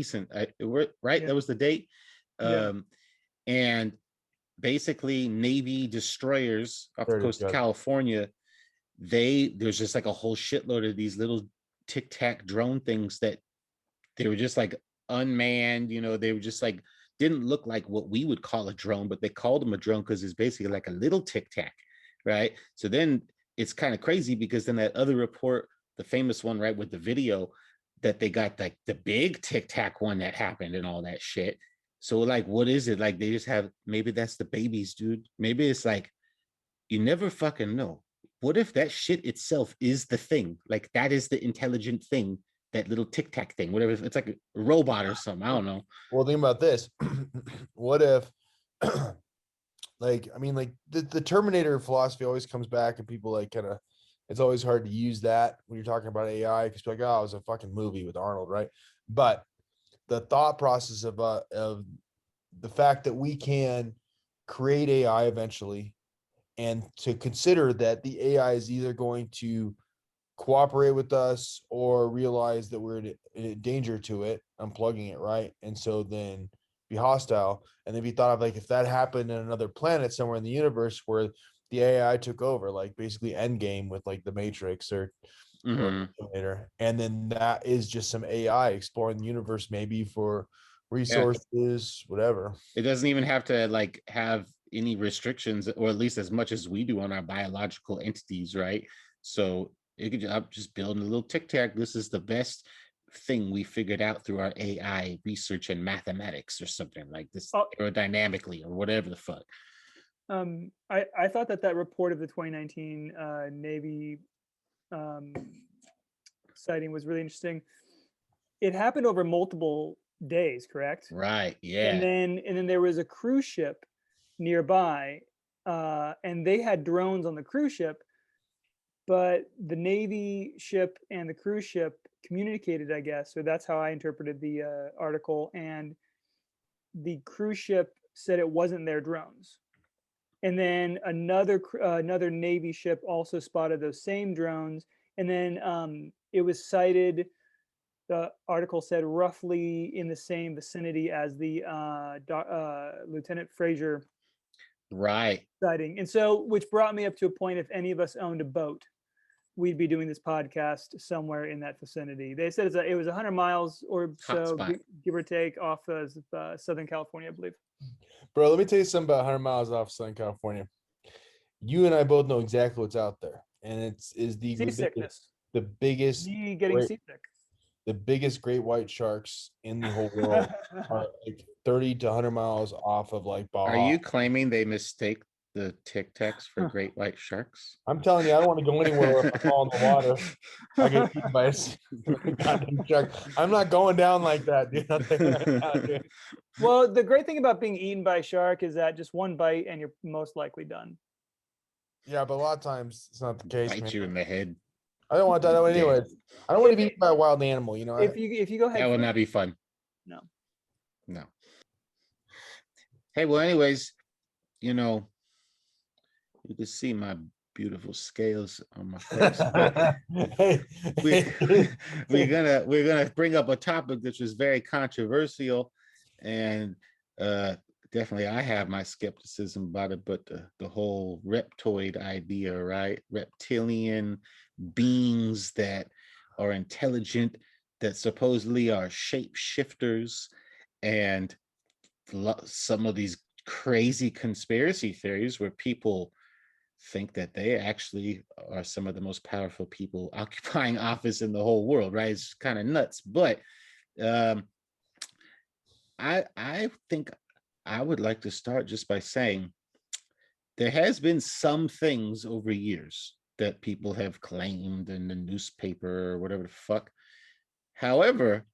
recent, right? Yeah. That was the date. Yeah. And basically Navy destroyers off the coast of California, there's just like a whole shitload of these little Tic Tac drone things that they were just like unmanned, they were just like, didn't look like what we would call a drone, but they called them a drone because it's basically like a little Tic Tac, right? So then it's kind of crazy because then that other report, the famous one, right, with the video, that they got like the big Tic Tac one that happened and all that shit. So like, what is it? Like they just have, maybe that's the babies, dude. Maybe it's like, you never fucking know. What if that shit itself is the thing? Like that is the intelligent thing, that little Tic Tac thing, whatever. It's like a robot or something. I don't know. Well, think about this. What if, like, I mean, like the Terminator philosophy always comes back, and people like kind of, it's always hard to use that when you're talking about AI because you're like, oh, it was a fucking movie with Arnold, right? But the thought process of the fact that we can create AI eventually, and to consider that the AI is either going to cooperate with us or realize that we're in danger to it, unplugging it, right? And so then be hostile. And then be thought of like, if that happened in another planet somewhere in the universe where the AI took over, like basically Endgame with like the Matrix or later, and then that is just some AI exploring the universe, maybe for resources, whatever. It doesn't even have to like have any restrictions, or at least as much as we do on our biological entities, right? So it could just build a little Tic Tac. This is the best thing we figured out through our AI research and mathematics, or something like this, aerodynamically, or whatever the fuck. I thought that report of the 2019 Navy sighting was really interesting. It happened over multiple days, correct? Right. Yeah. And then there was a cruise ship nearby, and they had drones on the cruise ship, but the Navy ship and the cruise ship communicated, I guess. So that's how I interpreted the article. And the cruise ship said it wasn't their drones. And then another Navy ship also spotted those same drones. And then it was sighted, the article said, roughly in the same vicinity as the Lieutenant Fraser sighting. And so, which brought me up to a point, if any of us owned a boat, we'd be doing this podcast somewhere in that vicinity. They said it was 100 miles or so, give or take, off of Southern California, I believe. Bro, let me tell you something about 100 miles off Southern California. You and I both know exactly what's out there, and is the seasickness. The biggest getting seasick. The biggest great white sharks in the whole world are like 30 to 100 miles off of like Baja. Are you claiming they mistake the Tic Tacs for great white sharks? I'm telling you, I don't want to go anywhere if I fall in the water. I get eaten by a goddamn shark. I'm not going down like that, dude. Well, the great thing about being eaten by a shark is that just one bite and you're most likely done. Yeah, but a lot of times it's not the case. Bite you in the head. I don't want that anyway. I don't want to be eaten by a wild animal, you know. If you go ahead, that would not be fun. No. Hey, well, anyways, you can see my beautiful scales on my face. we're gonna bring up a topic that was very controversial, and definitely I have my skepticism about it, but the whole reptoid idea, right? Reptilian beings that are intelligent, that supposedly are shapeshifters, and some of these crazy conspiracy theories where people think that they actually are some of the most powerful people occupying office in the whole world, right? It's kind of nuts. But I think I would like to start just by saying there has been some things over years that people have claimed in the newspaper or whatever the fuck. However,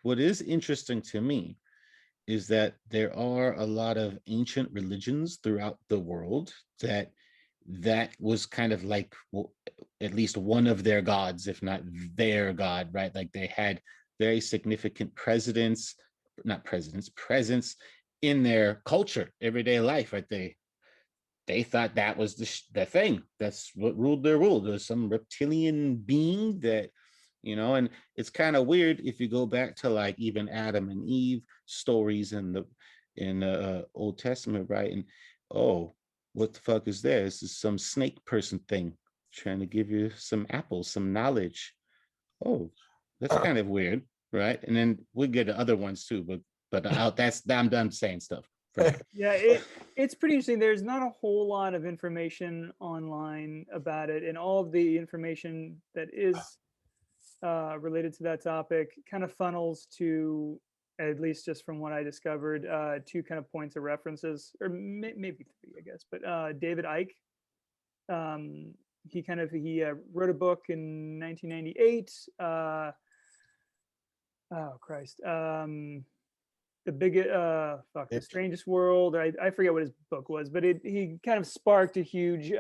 what is interesting to me is that there are a lot of ancient religions throughout the world that was kind of like, well, at least one of their gods, if not their god, right? Like they had very significant presence in their culture, everyday life, right? They thought that was the thing. That's what ruled their world. There's some reptilian being that And it's kind of weird if you go back to like even Adam and Eve stories in the Old Testament, right? And oh, what the fuck is there? This is some snake person thing trying to give you some apples, some knowledge. Oh, that's kind of weird, right? And then we'll get to other ones too, but I'm done saying stuff for now. Yeah, it's pretty interesting. There's not a whole lot of information online about it, and all of the information that is related to that topic kind of funnels to, at least just from what I discovered, two kind of points of references, or maybe three, I guess. But David Icke, he wrote a book in 1998. Oh Christ. The Strangest World. I forget what his book was, but he kind of sparked a huge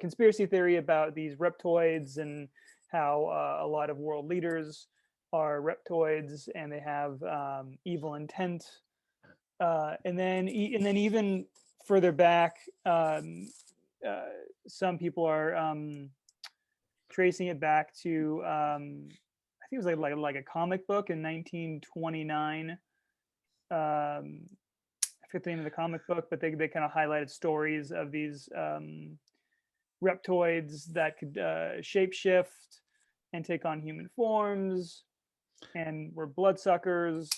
conspiracy theory about these reptoids, and how a lot of world leaders are reptoids and they have evil intent. And then even further back, some people are tracing it back to I think it was like a comic book in 1929. I forget the name of the comic book, but they kind of highlighted stories of these reptoids that could shapeshift and take on human forms and were bloodsuckers.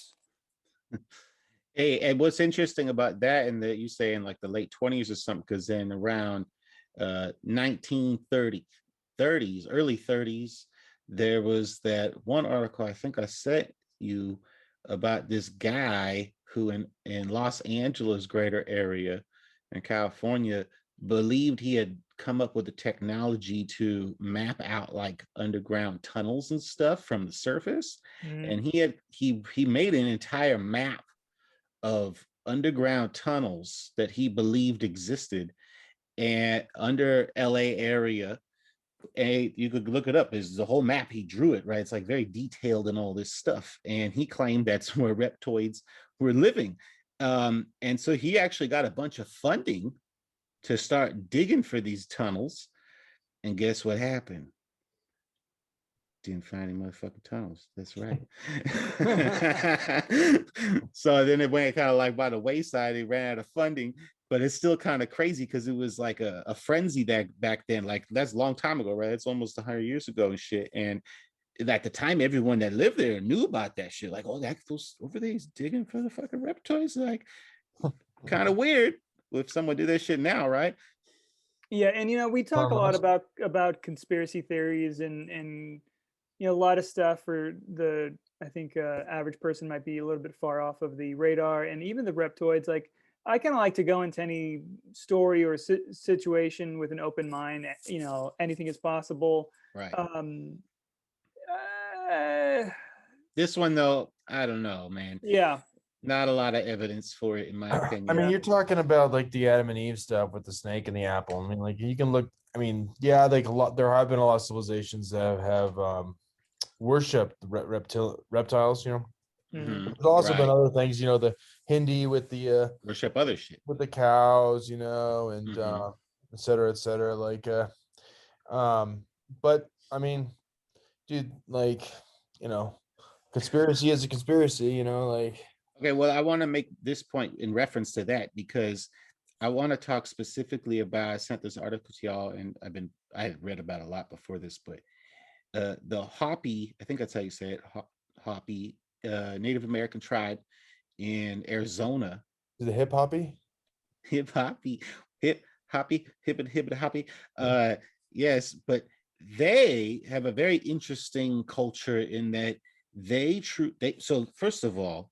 Hey, and what's interesting about that, and that you say in like the late 20s or something, because then around 1930s, early 30s, there was that one article I think I sent you about this guy who in Los Angeles greater area in California believed he had come up with the technology to map out like underground tunnels and stuff from the surface. And he made an entire map of underground tunnels that he believed existed and under LA area. And you could look it up. Is the whole map, he drew it, right? It's like very detailed and all this stuff, and he claimed that's where reptoids were living. And so he actually got a bunch of funding to start digging for these tunnels, and guess what happened? Didn't find any motherfucking tunnels. That's right. So then it went kind of like by the wayside. They ran out of funding, but it's still kind of crazy because it was like a frenzy that back then. Like that's a long time ago, right? It's almost 100 years ago and shit. And at the time, everyone that lived there knew about that shit. Like, oh, those over there is digging for the fucking reptoids. Like, kind of weird if someone do that shit now, right? Yeah, and we talk a lot about conspiracy theories and a lot of stuff for I think average person might be a little bit far off of the radar, and even the reptoids. Like, I kind of like to go into any story or situation with an open mind. Anything is possible. Right. This one though, I don't know, man. Yeah. Not a lot of evidence for it, in my opinion. I mean, you're talking about like the Adam and Eve stuff with the snake and the apple. I mean, like you can look. I mean, yeah, like there have been a lot of civilizations that have worshipped reptiles. There's also been other things. The Hindi with the worship other shit with the cows. And et cetera, et cetera. Like, but I mean, dude, like, conspiracy is a conspiracy. Like. Okay, well, I want to make this point in reference to that because I want to talk specifically about. I sent this article to y'all, and I had read about it a lot before this, but the Hopi, I think that's how you say it, Hopi, Native American tribe in Arizona. Is it hip hoppy? Hip hoppy, hip hoppy, hip hoppy. Yes, but they have a very interesting culture in that so first of all,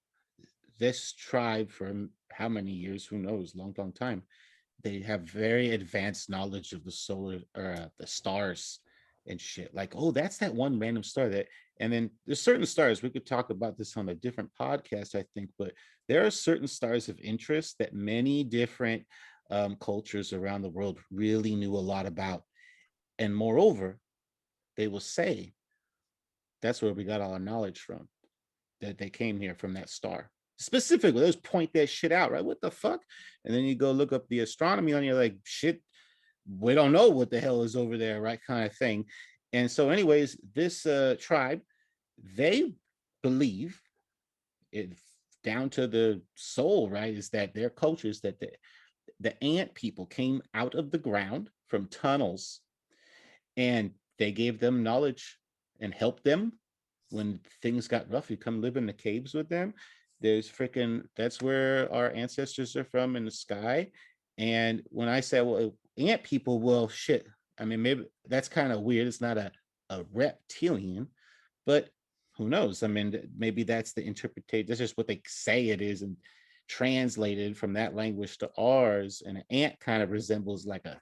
this tribe for how many years, who knows, long time, they have very advanced knowledge of the solar or the stars and shit. Like, oh, that's that one random star and then there's certain stars, we could talk about this on a different podcast, I think, but there are certain stars of interest that many different cultures around the world really knew a lot about. And moreover, they will say that's where we got all our knowledge from, that they came here from that star. Specifically, let's point that shit out, right? What the fuck? And then you go look up the astronomy on, you're like, shit, we don't know what the hell is over there, right? Kind of thing. And so, anyways, this tribe, they believe it down to the soul, right? Is that their culture is that the ant people came out of the ground from tunnels, and they gave them knowledge and helped them when things got rough. You come live in the caves with them. There's freaking, that's where our ancestors are from, in the sky. And when I say, well, ant people, well, shit. I mean, maybe that's kind of weird. It's not a reptilian, but who knows? I mean, maybe that's the interpretation. That's just what they say it is, and translated from that language to ours. And an ant kind of resembles like a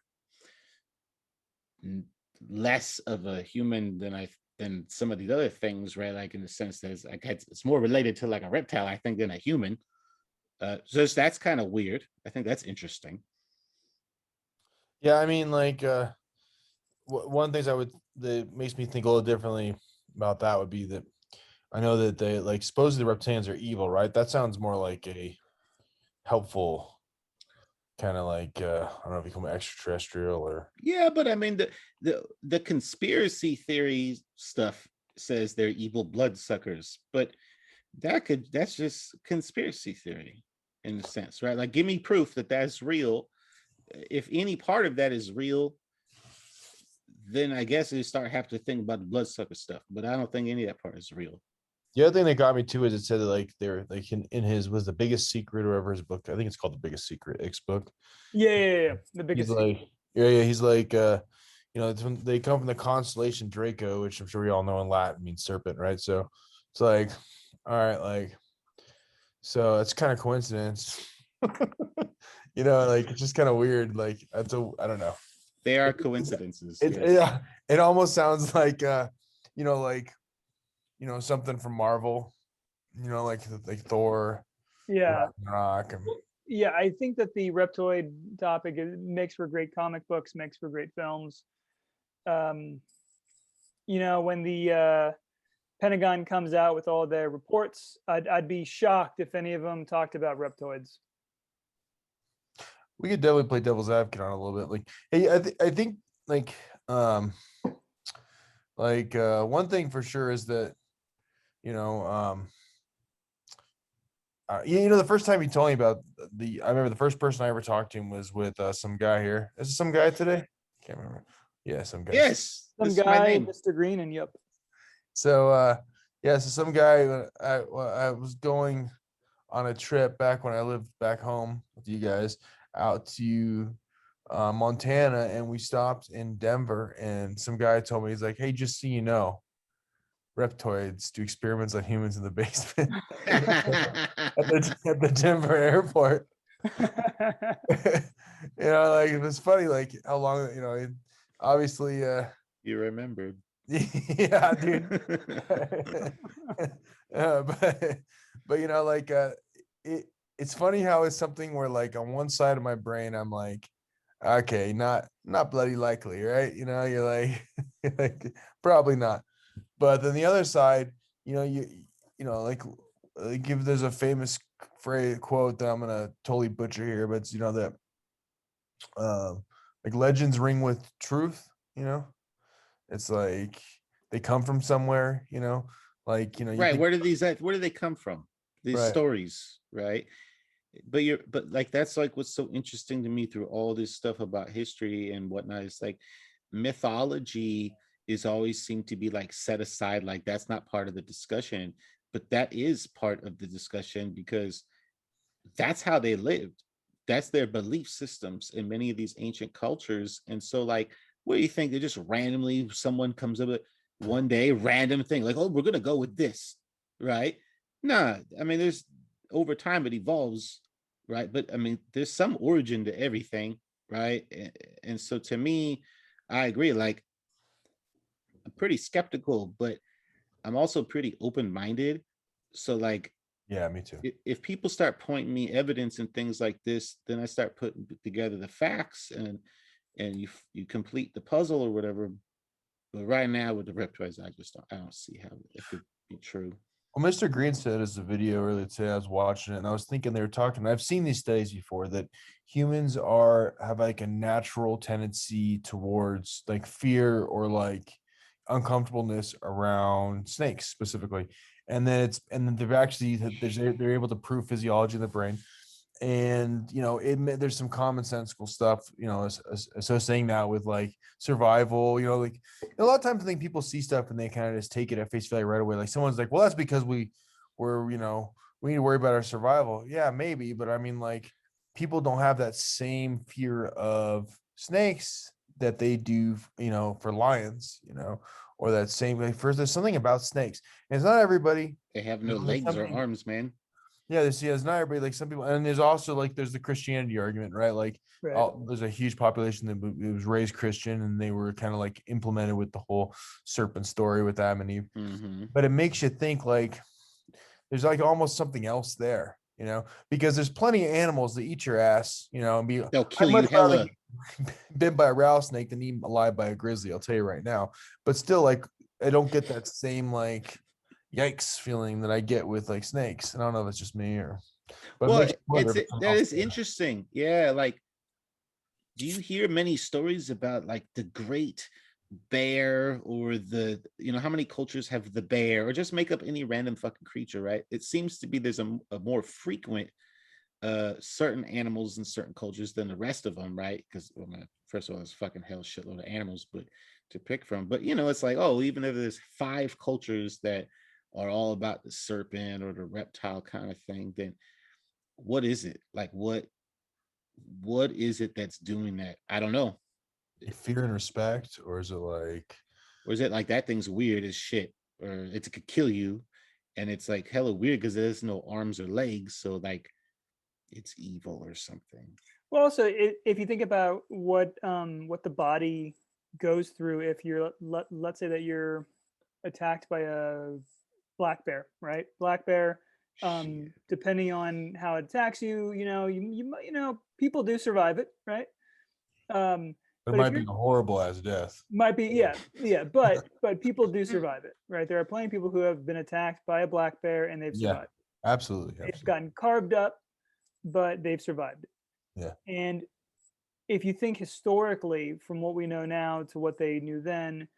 less of a human than some of these other things, right? Like in the sense that it's more related to like a reptile, I think, than a human. So that's kind of weird. I think that's interesting. Yeah, I mean, like one of the things that makes me think a little differently about that would be that I know that they like supposedly the reptilians are evil, right? That sounds more like a helpful kind of like I don't know if you call it extraterrestrial or yeah, but I mean the conspiracy theory stuff says they're evil bloodsuckers, but that's just conspiracy theory in a sense, right? Like, give me proof that that's real. If any part of that is real, then I guess you have to think about the bloodsucker stuff. But I don't think any of that part is real. the other thing that got me too is it said that like they're like in his was the biggest secret or whatever his book. I think it's called The Biggest Secret, X book. Yeah. The He's biggest. like, yeah, he's like you know, they come from the constellation Draco, which I'm sure we all know in Latin means serpent, right? So it's like, all right, like, so it's kind of coincidence. You know, like it's just kind of weird. Like I don't know. They are coincidences. It Yes. yeah, it almost sounds like you know, like you know, something from Marvel, you know, like Thor, Yeah. Ragnarok, and Yeah, I think that the reptoid topic makes for great comic books, makes for great films. Um, when the Pentagon comes out with all their reports, I'd be shocked if any of them talked about reptoids. we could definitely play devil's advocate on it a little bit. Like, hey, I think um one thing for sure is that you know you know the first time he told me about I remember the first person I ever talked to him was with some guy here. Is it some guy today? Can't remember. Yeah, some guy. Yes. Some This is my guy, name. Mr. Green, and yep. So yeah, so some guy I was going on a trip back when I lived back home with you guys out to Montana, and we stopped in Denver, and some guy told me, he's like, hey, just so you know, Reptoids do experiments on humans in the basement at the Denver airport. You know, like it was funny, like how long, you know, obviously You remembered. yeah, dude. But you know, like it's funny how it's something where like on one side of my brain I'm like, okay, not bloody likely, right? You know, you're like, you're like probably not. But then the other side, you know, you know, like if there's a famous phrase quote that I'm gonna totally butcher here, but it's, you know, that like legends ring with truth, you know. It's like they come from somewhere, you know, like, you know, you Right. think, Where do they come from? These right, stories, right? But like that's like what's so interesting to me through all this stuff about history and whatnot. It's like mythology is always seemed to be like set aside, like that's not part of the discussion, but that is part of the discussion because that's how they lived. That's their belief systems in many of these ancient cultures. And so, like, what do you think? They just randomly someone comes up with one day, random thing, like, oh, we're gonna go with this, right? Nah, I mean, there's over time it evolves, right? But I mean, there's some origin to everything, right? And so to me, I agree. Like, I'm pretty skeptical, but I'm also pretty open-minded. So like yeah, me too. if people start pointing me evidence and things like this, then I start putting together the facts and you complete the puzzle or whatever. But right now with the Reptoids, I don't see how it could be true. Well, Mr. Green said as a video earlier today, I was watching it and I was thinking they were talking. I've seen these studies before that humans have like a natural tendency towards like fear or like uncomfortableness around snakes specifically, and then they've actually they're able to prove physiology in the brain. And there's some commonsensical stuff, associating that with like survival. Like a lot of times I think people see stuff and they kind of just take it at face value right away. Like someone's like, well, that's because we need to worry about our survival. Yeah, maybe, but I mean, like, people don't have that same fear of snakes that they do, for lions, or that same, like, first, there's something about snakes, and it's not everybody. They have no legs or arms, man. Yeah, there's not everybody. Like some people, and there's also like there's the Christianity argument, right? Like, there's a huge population that was raised Christian, and they were kind of like implemented with the whole serpent story with Adam and Eve. But it makes you think like there's like almost something else there, because there's plenty of animals that eat your ass, and they'll kill you hella. Bitten by a rattlesnake than eaten alive by a grizzly. I'll tell you right now. But still, like, I don't get that same like yikes feeling that I get with like snakes. And I don't know if it's just me but well, that is interesting. Yeah, like, do you hear many stories about like the great bear, or the how many cultures have the bear, or just make up any random fucking creature, right? It seems to be there's a more frequent certain animals in certain cultures than the rest of them, right? Because first of all, there's fucking hell shitload of animals but to pick from, but it's like, oh, even if there's 5 cultures that are all about the serpent or the reptile kind of thing, then what is it like? What is it that's doing that? I don't know. Fear and respect, or is it like that thing's weird as shit, or it could kill you, and it's like hella weird because there's no arms or legs, so like it's evil or something. Well, also, if you think about what the body goes through, if you're let's say that you're attacked by a black bear, right? Black bear, depending on how it attacks you, people do survive it, right? It might be a horrible as death. Might be, yeah, but people do survive it, right? There are plenty of people who have been attacked by a black bear and they've survived. Absolutely. They've gotten carved up, but they've survived it. Yeah. And if you think historically, from what we know now to what they knew then,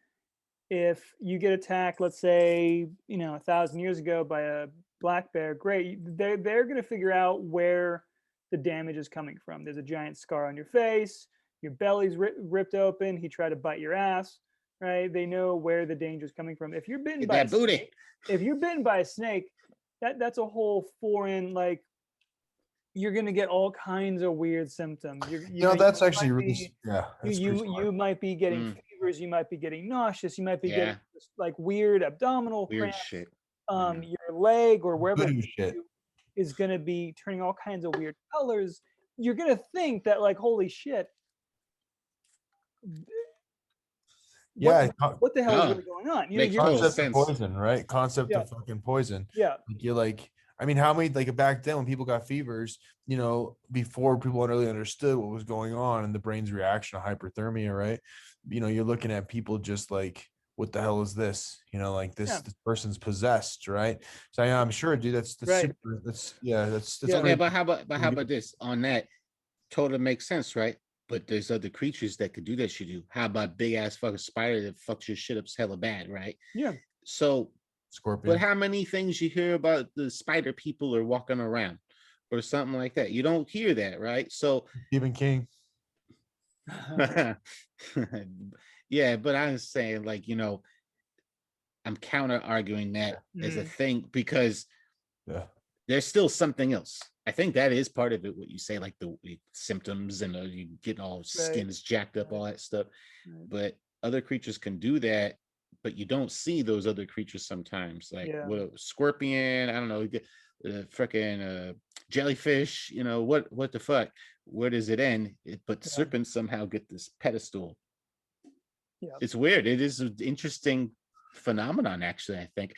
if you get attacked, let's say 1,000 years ago by a black bear, great, they're going to figure out where the damage is coming from. There's a giant scar on your face, your belly's ripped open, he tried to bite your ass, right? They know where the danger is coming from. If you're bitten by a snake, that's a whole foreign, like, you're going to get all kinds of weird symptoms. That's actually really, you might be getting fevers, you might be getting nauseous, you might be getting like weird abdominal cramps. Shit. Your leg or wherever is going to be turning all kinds of weird colors. You're going to think that, like, holy shit, what the hell is really going on? Concept of poison, right? Concept of fucking poison. Yeah. You're like, I mean, how many, like, back then when people got fevers, before people really understood what was going on and the brain's reaction to hyperthermia, right? You're looking at people just like, what the hell is this? Like this person's possessed, right? So yeah, I'm sure, dude, that's right. Super. That's okay. But how about this? On that, totally makes sense, right? But there's other creatures that could do that shit. How about big ass fucking spider that fucks your shit up hella bad, right? Yeah. So Scorpion. But how many things you hear about the spider people are walking around or something like that? You don't hear that, right? So Stephen King. Yeah, but I'm saying, like, I'm counter arguing that as a thing, because there's still something else. I think that is part of it, what you say, like the symptoms and you get all skins jacked up, all that stuff. But other creatures can do that, but you don't see those other creatures sometimes. Like what a scorpion, I don't know, freaking jellyfish, what the fuck? Where does it end? But serpents somehow get this pedestal. Yeah. It's weird. It is an interesting phenomenon, actually, I think.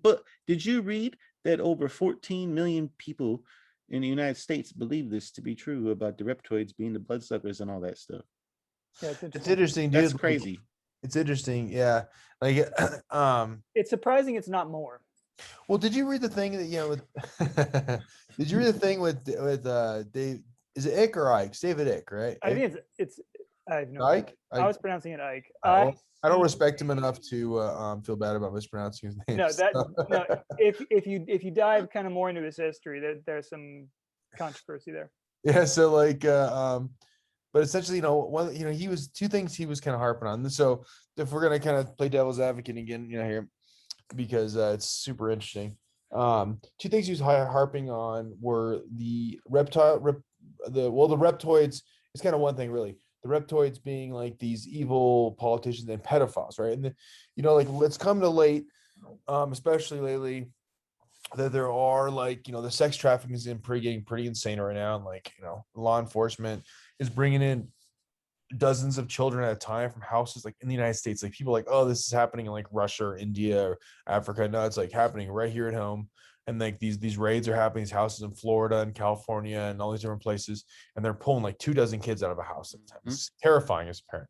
But did you read that over 14 million people in the United States believe this to be true about the reptoids being the bloodsuckers and all that stuff? Yeah, it's interesting, dude. That's crazy. It's interesting, yeah. Like, it's surprising it's not more. Well, did you read the thing that did you read the thing with Dave? Is it Ick or Ike? David Icke, right? I think it's I have no Ike? I was pronouncing it Ike. Well, I don't respect him enough to feel bad about mispronouncing his name. No. If you dive kind of more into his history, there's some controversy there. Yeah. So like, but essentially, he was two things he was kind of harping on. So if we're gonna kind of play devil's advocate again, here, because it's super interesting. Two things he was harping on were the reptoids is kind of one thing really. The reptoids being like these evil politicians and pedophiles, right? And like let's come to late, especially lately, that there are like the sex trafficking is getting pretty insane right now, and like law enforcement is bringing in dozens of children at a time from houses like in the United States. Like people like, oh, this is happening in like Russia or India or Africa. No, it's like happening right here at home. And like these raids are happening, these houses in Florida and California and all these different places, and they're pulling like 24 kids out of a house. It's terrifying as a parent.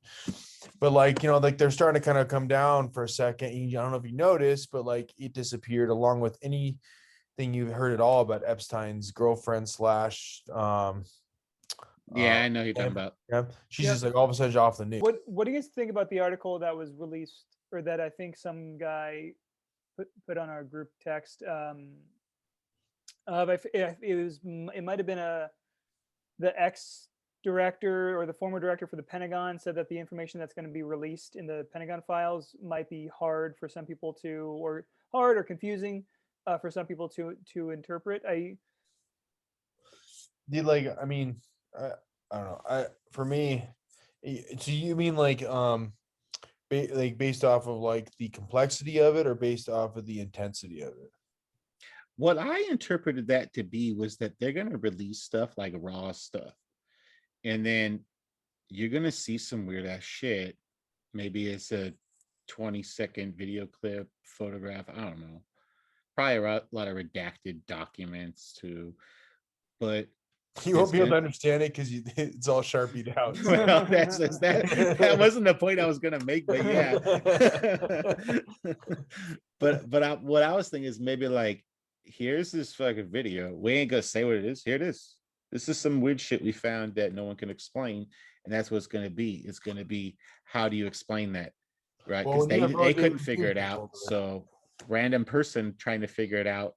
But like like they're starting to kind of come down for a second. I don't know if you noticed, but like it disappeared along with anything you've heard at all about Epstein's girlfriend slash yeah, I know who you're talking about. Yeah, she's just like all of a sudden off the news. What do you guys think about the article that was released, or that I think some guy put on our group text? It might have been the ex-director or the former director for the Pentagon said that the information that's going to be released in the Pentagon files might be hard for some people or confusing for some people to interpret. I don't know. For me, so you mean like based off of like the complexity of it, or based off of the intensity of it? What I interpreted that to be was that they're going to release stuff like raw stuff, and then you're going to see some weird ass shit. Maybe it's a 20-second video clip, photograph. I don't know. Probably a lot of redacted documents too, but you won't be able to understand it because it's all sharpied out. Well, that wasn't the point I was gonna make, but yeah. but what I was thinking is maybe like, here's this fucking video. We ain't gonna say what it is. Here it is. This is some weird shit we found that no one can explain, and that's what it's gonna be. It's gonna be, how do you explain that, right? Because they couldn't figure it out. So random person trying to figure it out,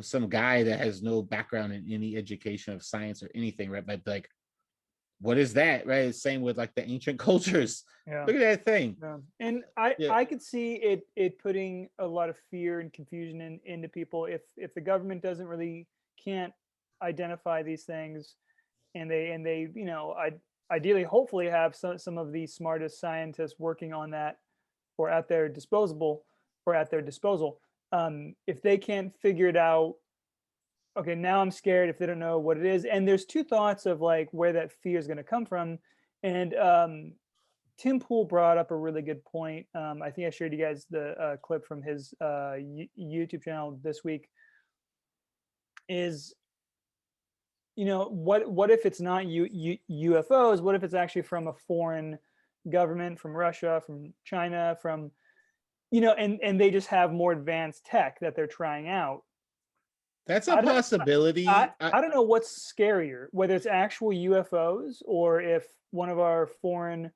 some guy that has no background in any education of science or anything, right? But like, what is that, right? Same with like the ancient cultures. Yeah. Look at that thing. Yeah. And I could see it putting a lot of fear and confusion into people if the government can't identify these things, and they ideally hopefully have some of the smartest scientists working on that or at their disposal. If they can't figure it out, okay, now I'm scared if they don't know what it is. And there's two thoughts of like where that fear is going to come from. And Tim Pool brought up a really good point. I think I shared you guys the clip from his YouTube channel this week. Is, what if it's not UFOs? What if it's actually from a foreign government, from Russia, from China, from and they just have more advanced tech that they're trying out? That's a possibility. I don't know what's scarier, whether it's actual UFOs or if one of our foreign,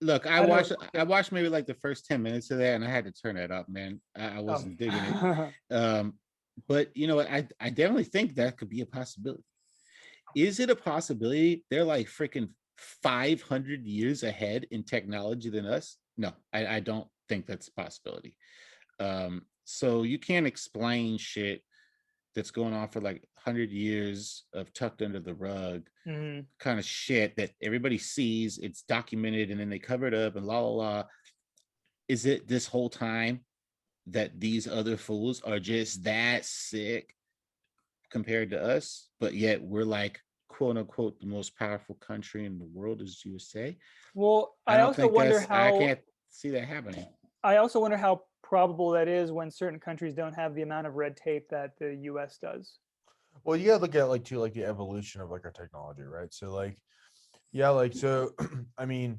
Look, I watched maybe like the first 10 minutes of that, and I had to turn that up, man. I wasn't digging it. But I definitely think that could be a possibility. Is it a possibility they're like freaking 500 years ahead in technology than us? No, I don't think that's a possibility. So you can't explain shit that's going on for like 100 years of tucked under the rug kind of shit that everybody sees. It's documented, and then they cover it up and la la la. Is it this whole time that these other fools are just that sick compared to us, but yet we're like, quote unquote, the most powerful country in the world is USA? Well, I also wonder how, I can't see that happening. I also wonder how probable that is when certain countries don't have the amount of red tape that the US does. Well, you gotta look at like the evolution of like our technology, right? So like, yeah, like, so I mean,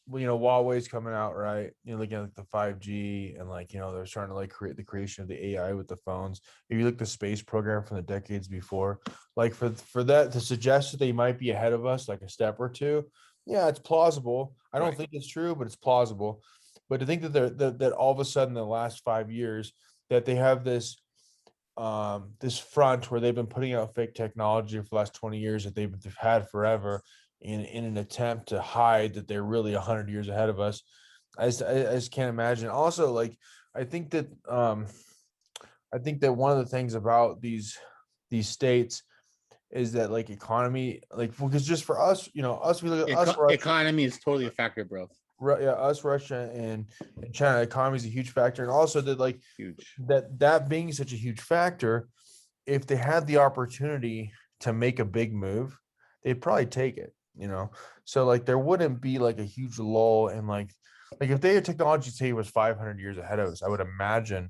Huawei's coming out, right? Looking at like the 5G and like, they're starting to like create the creation of the AI with the phones. If you look at the space program from the decades before, like for that to suggest that they might be ahead of us, like a step or two, yeah, it's plausible. I don't think it's true, but it's plausible. But to think that that all of a sudden in the last 5 years that they have this front where they've been putting out fake technology for the last 20 years that they've had forever in an attempt to hide that they're really 100 years ahead of us. I just can't imagine. Also, like I think that one of the things about these states is that like economy, like because just for us, us, we look at us, economy is totally a factor, bro. Yeah, us, Russia, and China, economy is a huge factor, and also that like huge that being such a huge factor, if they had the opportunity to make a big move, they'd probably take it. So like there wouldn't be like a huge lull, and like if they had technology say it was 500 years ahead of us, I would imagine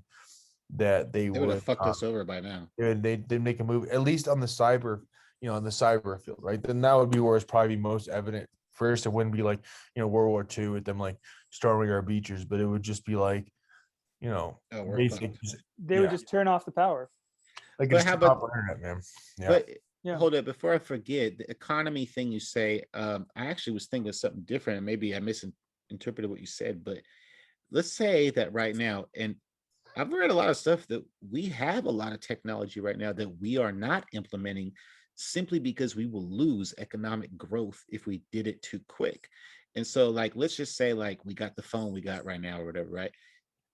that they would have would fucked us over by now. They'd make a move at least on the cyber, on the cyber field, right? Then that would be where it's probably most evident. First, it wouldn't be like World War II with them like storming our beaches, but it would just be like basic. They would just turn off the power. Like it's top internet, man. Yeah. But hold it before I forget the economy thing you say. I actually was thinking of something different. Maybe I misinterpreted what you said, but let's say that right now, and I've read a lot of stuff that we have a lot of technology right now that we are not implementing simply because we will lose economic growth if we did it too quick. And so like, let's just say like we got the phone we got right now or whatever, right?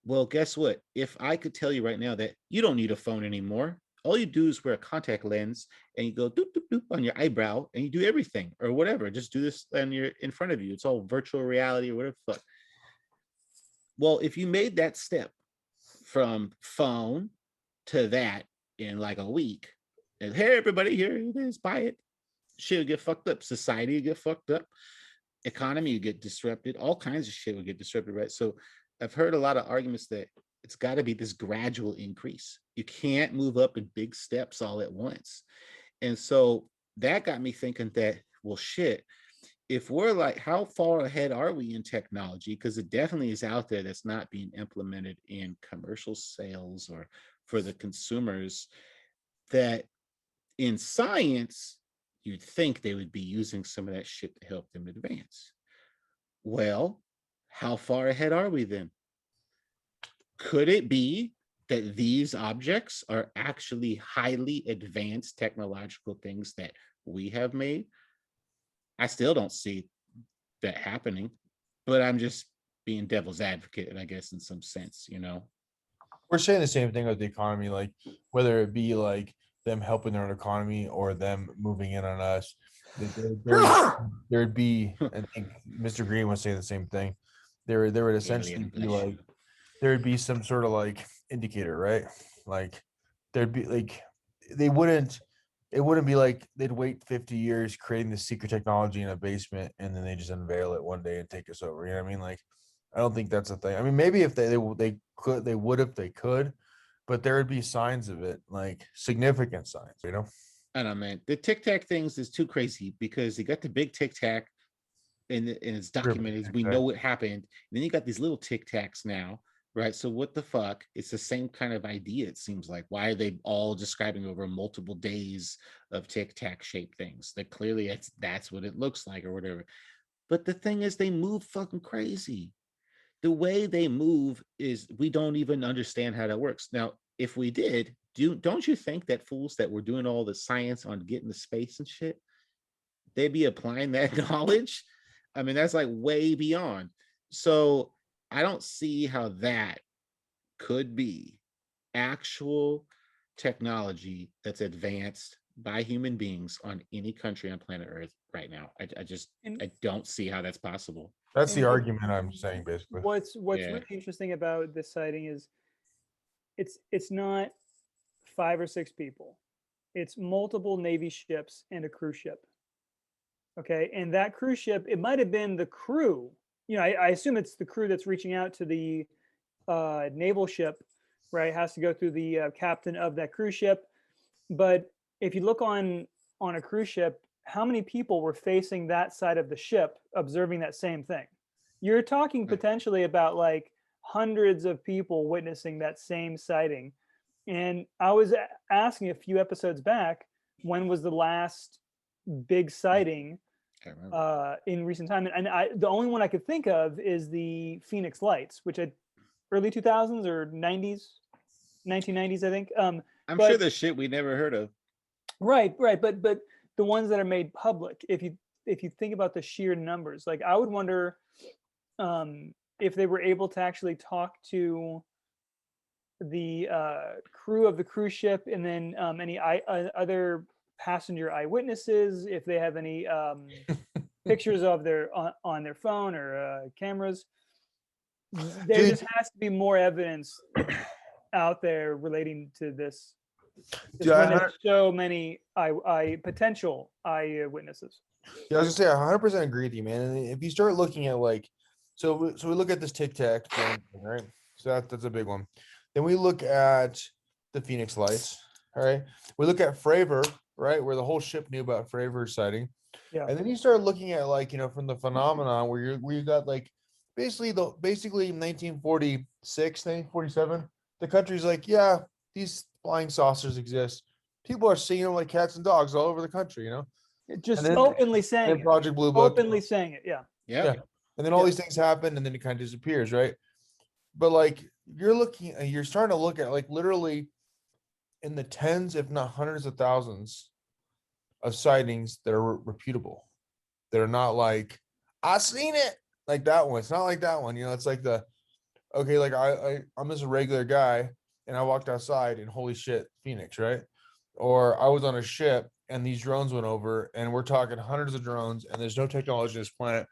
Well, guess what? If I could tell you right now that you don't need a phone anymore, all you do is wear a contact lens and you go doop, doop, doop on your eyebrow and you do everything or whatever. Just do this and you're in front of you. It's all virtual reality or whatever the fuck. Well, if you made that step from phone to that in like a week, and hey, everybody, here it is, buy it. Shit would get fucked up. Society would get fucked up. Economy would get disrupted. All kinds of shit would get disrupted, right? So I've heard a lot of arguments that it's got to be this gradual increase. You can't move up in big steps all at once. And so that got me thinking that, well, shit, if we're like, how far ahead are we in technology? Because it definitely is out there that's not being implemented in commercial sales or for the consumers, that in science, you'd think they would be using some of that shit to help them advance. Well, how far ahead are we then? Could it be that these objects are actually highly advanced technological things that we have made? I still don't see that happening, but I'm just being devil's advocate, I guess, in some sense, We're saying the same thing with the economy, like whether it be like them helping their own economy or them moving in on us. There'd be, I think Mr. Green was saying the same thing. There would essentially be like, there would be some sort of like indicator, right? Like there'd be like, it wouldn't be like they'd wait 50 years creating this secret technology in a basement and then they just unveil it one day and take us over. You know what I mean? Like, I don't think that's a thing. I mean, maybe if they would if they could, but there would be signs of it, like significant signs, I don't know, man. The Tic Tac things is too crazy because you got the big Tic Tac and it's documented. We know what happened. And then you got these little Tic Tacs now, right? So what the fuck? It's the same kind of idea, it seems like. Why are they all describing over multiple days of Tic Tac shaped things? That clearly that's what it looks like or whatever. But the thing is, they move fucking crazy. The way they move is we don't even understand how that works. Now, if we did, don't you think that fools that were doing all the science on getting the space and shit, they'd be applying that knowledge? I mean, that's like way beyond. So I don't see how that could be actual technology that's advanced by human beings on any country on planet Earth right now. I don't see how that's possible. That's the argument I'm saying, basically. What's really interesting about this sighting is it's not 5 or 6 people. It's multiple Navy ships and a cruise ship. Okay, and that cruise ship, it might have been the crew. I assume it's the crew that's reaching out to the naval ship, right? It has to go through the captain of that cruise ship. But if you look on a cruise ship, how many people were facing that side of the ship observing that same thing? You're talking potentially about like hundreds of people witnessing that same sighting. And I was asking a few episodes back, when was the last big sighting in recent time? And the only one I could think of is the Phoenix Lights, which at early 2000s or 90s, 1990s, I think. I'm sure there's shit we never heard of. Right. But the ones that are made public, if you think about the sheer numbers, like I would wonder if they were able to actually talk to the crew of the cruise ship, and then any other passenger eyewitnesses, if they have any pictures of their on their phone or cameras. There just has to be more evidence out there relating to this. When there's so many potential eyewitnesses. Yeah, I was gonna say, I 100% agree with you, man. And if you start looking at like, so we look at this Tic Tac thing, right? So that's a big one. Then we look at the Phoenix Lights, all right? We look at Fravor, right, where the whole ship knew about Fravor's sighting. Yeah. And then you start looking at like, you know, from the phenomenon where you got like basically 1946, 1947, the country's like, yeah, these flying saucers exist. People are seeing them like cats and dogs all over the country, you know. Just openly saying it. Project Blue Book. Openly saying it, yeah. Yeah. And then all these things happen, and then it kind of disappears, right? But like you're starting to look at like literally in the tens, if not hundreds of thousands of sightings that are reputable. That are not like, I seen it like that one. It's not like that one, you know. It's like like I'm just a regular guy and I walked outside and holy shit, Phoenix, right? Or I was on a ship and these drones went over, and we're talking hundreds of drones, and there's no technology on this planet.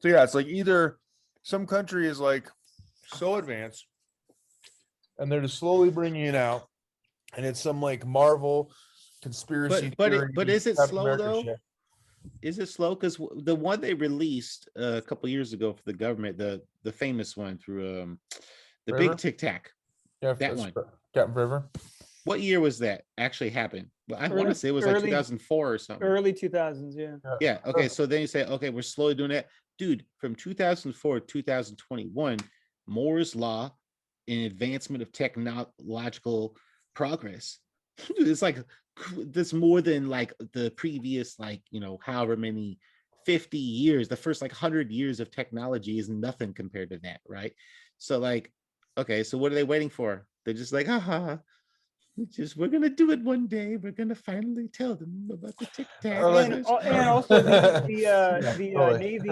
So yeah, it's like either some country is like so advanced and they're just slowly bringing it out, and it's some like Marvel conspiracy theory. But is it slow America though? shit. Is it slow? Because the one they released a couple years ago for the government, the famous one through the River? big Tic Tac, Yeah, that one. Captain River. What year was that actually happened? Well, I want to say it was like 2004 or something. Early 2000s, yeah. Yeah. Okay. So then you say, okay, we're slowly doing that. Dude, from 2004 to 2021, Moore's Law in advancement of technological progress. It's like this more than like the previous, like, you know, however many 50 years, the first like 100 years of technology is nothing compared to that, right? So like, okay, so what are they waiting for? They're just like, we're gonna do it one day. We're gonna finally tell them about the Tic Tac. And also the Navy.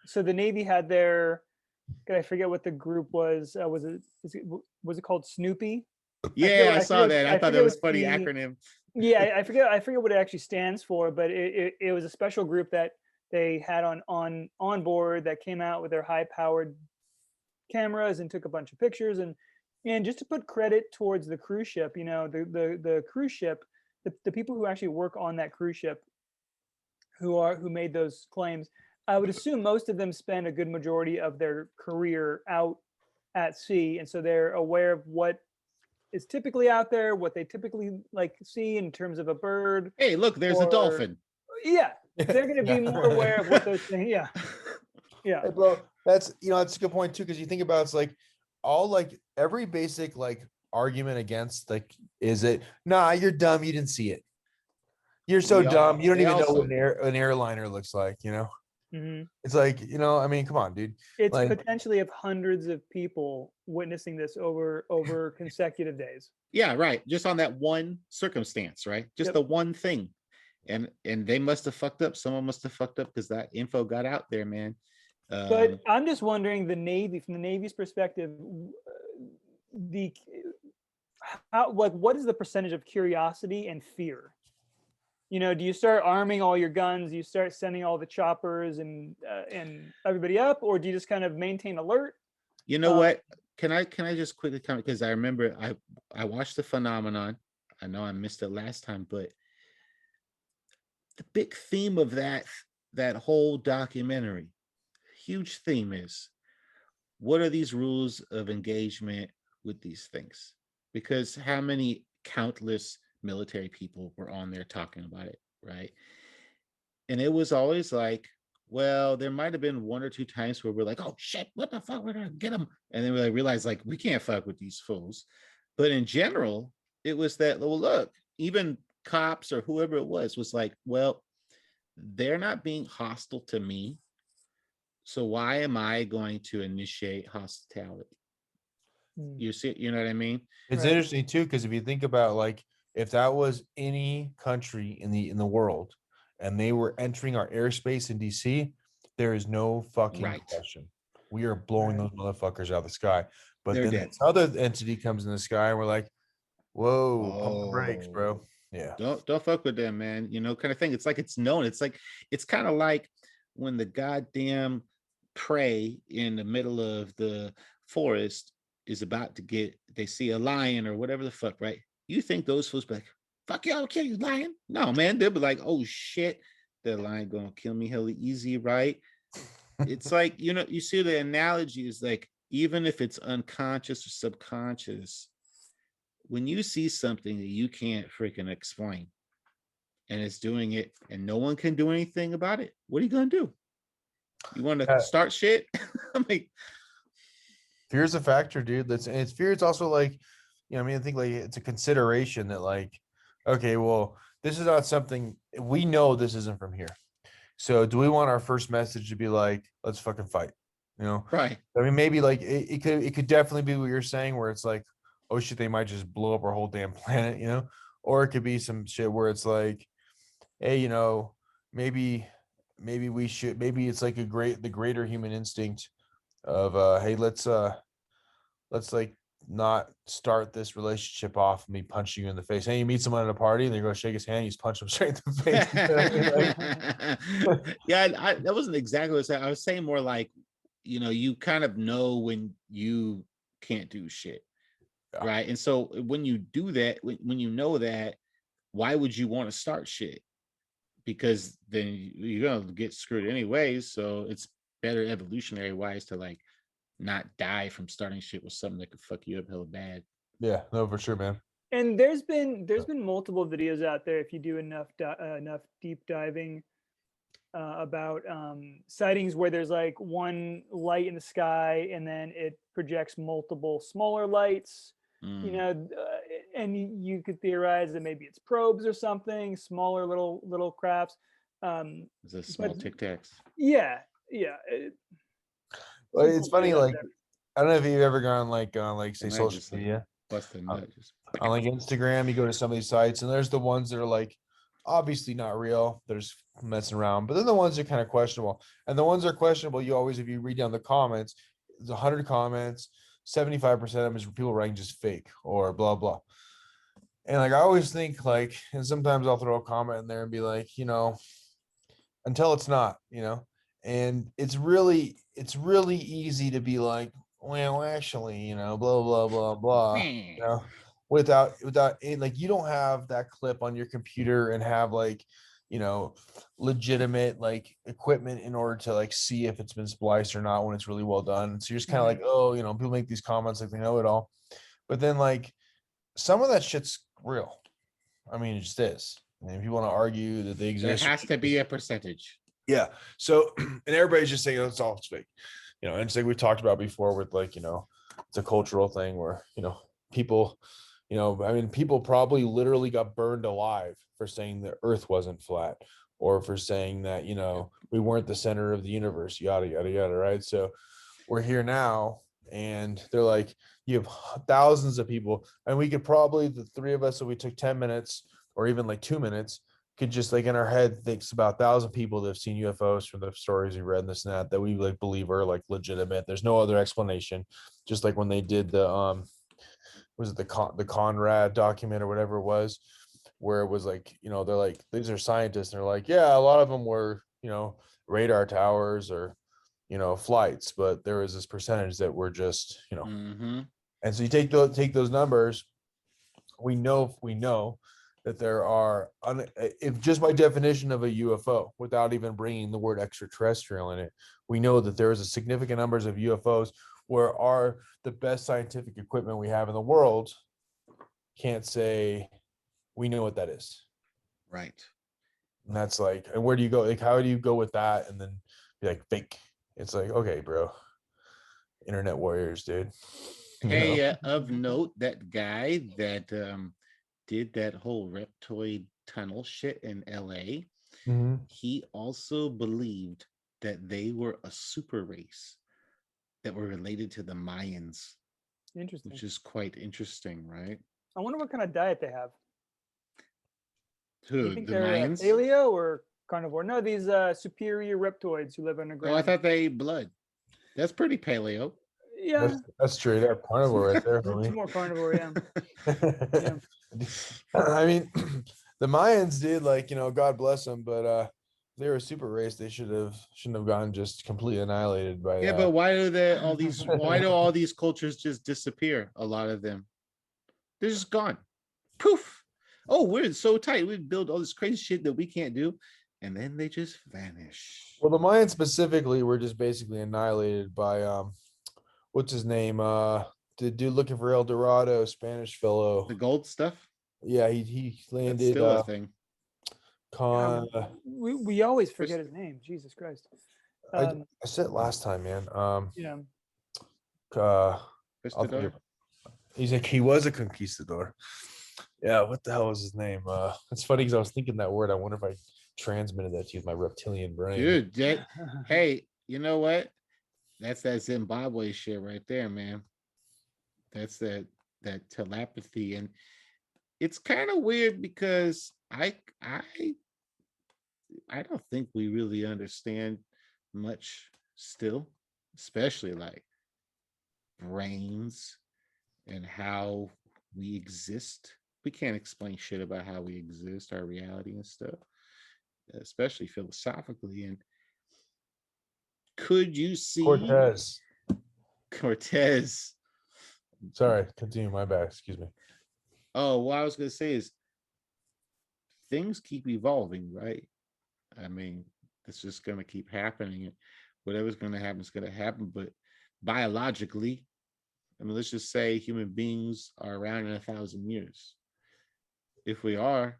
So the Navy had their, I forget what the group was. Was it called Snoopy? Yeah, I saw that. I thought that was funny acronym. Yeah, I forget what it actually stands for, but it was a special group that they had on board that came out with their high-powered cameras and took a bunch of pictures. And just to put credit towards the cruise ship, you know, the cruise ship, the people who actually work on that cruise ship who made those claims, I would assume most of them spend a good majority of their career out at sea, and so they're aware of what is typically out there, what they typically like see in terms of a bird. Hey, look, there's a dolphin. Yeah, they're going to be more aware of what those things. Yeah, yeah. Hey, bro, that's a good point too, because you think about it's like all like every basic like argument against like, is it nah, you're dumb, you didn't see it. You're so dumb, you don't even know what an airliner looks like, you know. Mm-hmm. It's like, you know, I mean, come on, dude. It's like, potentially of hundreds of people witnessing this over consecutive days. Yeah, right. Just on that one circumstance, right? Just the one thing. And they must have fucked up. Someone must have fucked up because that info got out there, man. But I'm just wondering, from the Navy's perspective, what is the percentage of curiosity and fear? You know, do you start arming all your guns? Do you start sending all the choppers and everybody up, or do you just kind of maintain alert? You know what? Can I just quickly comment, because I remember I watched the phenomenon. I know I missed it last time, but the big theme of that whole documentary, huge theme, is what are these rules of engagement with these things? Because how many countless military people were on there talking about it, right? And it was always like, Well, there might have been one or two times where we're like, oh shit, what the fuck, we're gonna get them. And then we like realize like we can't fuck with these fools. But in general, it was that, well, look, even cops or whoever it was like, well, they're not being hostile to me. So why am I going to initiate hospitality? You see, you know what I mean? It's Right. interesting too, because if you think about like if that was any country in the world and they were entering our airspace in DC, there is no fucking Right. question. We are blowing those motherfuckers out of the sky. But They're then dead. this other entity comes in the sky and we're like, whoa, pump the brakes, Oh, bro. Yeah. don't fuck with them, man. You know, kind of thing. It's like it's known. It's like it's kind of like when the goddamn prey in the middle of the forest is about to get, they see a lion or whatever the fuck, right? You think those fools be like, fuck you, I'll kill you, lion? No, man, they'll be like, oh shit, the lion gonna kill me hella easy, right? It's like, you know, you see the analogy is like, even if it's unconscious or subconscious, when you see something that you can't freaking explain and it's doing it and no one can do anything about it, what are you gonna do? You want to start shit? I'm like, Fear's a factor, dude. It's fear. It's also like, you know, I mean, I think like it's a consideration that like, okay, well, this is not something we know this isn't from here. So do we want our first message to be like, let's fucking fight? You know? right. I mean, maybe like it could definitely be what you're saying, where it's like, oh shit, they might just blow up our whole damn planet, you know? Or it could be some shit where it's like, hey, you know, maybe we should, maybe it's like the greater human instinct of hey, let's like not start this relationship off and me punching you in the face. Hey, you meet someone at a party and they're going to shake his hand, you just punch him straight in the face. You know what I mean? Yeah, that wasn't exactly what I said. I was saying more like, you know, you kind of know when you can't do shit, Yeah. right? And so when you do that, when you know that, why would you want to start shit? Because then you're gonna get screwed anyways. So it's better evolutionary wise to like not die from starting shit with something that could fuck you up hella bad. Yeah, no, for sure, man. And there's been multiple videos out there if you do enough deep diving about sightings where there's like one light in the sky and then it projects multiple smaller lights, you know, and you could theorize that maybe it's probes or something, smaller little crafts. It's a small Tic Tacs. Yeah, Well, it's funny, like I don't know if you've ever gone like say social media, busted nut, just on like Instagram, you go to some of these sites and there's the ones that are like obviously not real, they're just messing around, but then the ones that are kind of questionable, and the ones that are questionable, you always, if you read down the comments, there's 100 comments, 75% of them is people writing just fake or blah blah. And like I always think like, and sometimes I'll throw a comment in there and be like, you know, until it's not, you know. And it's really easy to be like, well, actually, you know, blah blah blah blah, you know, without it, like you don't have that clip on your computer and have like, you know, legitimate like equipment in order to like see if it's been spliced or not when it's really well done. So you're just kind of like, oh, you know, people make these comments like they know it all, but then like some of that shit's real. I mean, it just is. I mean, if you want to argue that they exist, there has to be a percentage. yeah. So, and everybody's just saying, oh, it's all fake, you know, and it's like we talked about before with like, you know, it's a cultural thing where, you know, people, you know, I mean, people probably literally got burned alive for saying the earth wasn't flat or for saying that, you know, we weren't the center of the universe, yada, yada, yada. Right. So we're here now and they're like, you have thousands of people and we could probably, the three of us, so we took 10 minutes or even like 2 minutes, could just like in our head thinks about 1,000 people that have seen UFOs from the stories we read and this and that we like believe are like legitimate. There's no other explanation. Just like when they did the was it the Conrad document or whatever it was, where it was like, you know, they're like, these are scientists and they're like, yeah, a lot of them were, you know, radar towers or, you know, flights, but there was this percentage that were just, you know, and so you take those numbers, we know that there are, if just by definition of a UFO, without even bringing the word extraterrestrial in it, we know that there is a significant numbers of UFOs where the best scientific equipment we have in the world can't say we know what that is. Right. And that's like, and where do you go? Like, how do you go with that? And then be like, fake. It's like, okay, bro. Internet warriors, dude. Hey, of note, that guy that did that whole Reptoid tunnel shit in LA, he also believed that they were a super race that were related to the Mayans. Interesting. Which is quite interesting, right? I wonder what kind of diet they have. Who, Do you think the they're Mayans? paleo or carnivore? No, these superior reptoids who live underground. Oh, I thought they ate blood. That's pretty paleo. Yeah, that's straight up carnivore right there. it's more carnivore. Yeah. Yeah. I mean, the Mayans did, like, God bless them, but they were a super race. They shouldn't have gone just completely annihilated by. Yeah, but why do all these cultures just disappear? A lot of them, they're just gone. Poof. Oh, we're so tight. We build all this crazy shit that we can't do, and then they just vanish. Well, the Mayans specifically were just basically annihilated by what's his name? The dude looking for El Dorado, Spanish fellow. The gold stuff. Yeah, he landed. That's still a thing. We always forget his name. Jesus Christ. I said it last time, man. Yeah. He's like, he was a conquistador. Yeah, what the hell was his name? It's funny because I was thinking that word. I wonder if I transmitted that to you with my reptilian brain. Dude, hey, you know what? That's that Zimbabwe shit right there, man. That's that telepathy, and it's kind of weird because I don't think we really understand much still, especially like brains and how we exist. We can't explain shit about how we exist, our reality and stuff, especially philosophically. And could you see Cortez? Sorry, continue. My bad. Excuse me. Oh, what I was going to say is things keep evolving, right? I mean, it's just going to keep happening. And whatever's going to happen is going to happen. But biologically, I mean, let's just say human beings are around in 1,000 years. If we are,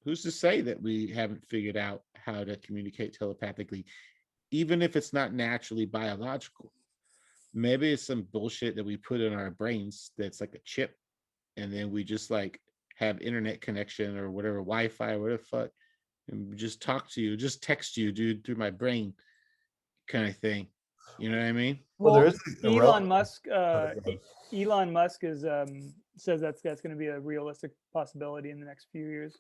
who's to say that we haven't figured out how to communicate telepathically, even if it's not naturally biological? Maybe it's some bullshit that we put in our brains that's like a chip, and then we just like have internet connection or whatever, Wi-Fi or whatever the fuck, and just talk to you, just text you, dude, through my brain kind of thing. You know what I mean? Well, there is Elon Musk. Elon Musk is says that's going to be a realistic possibility in the next few years.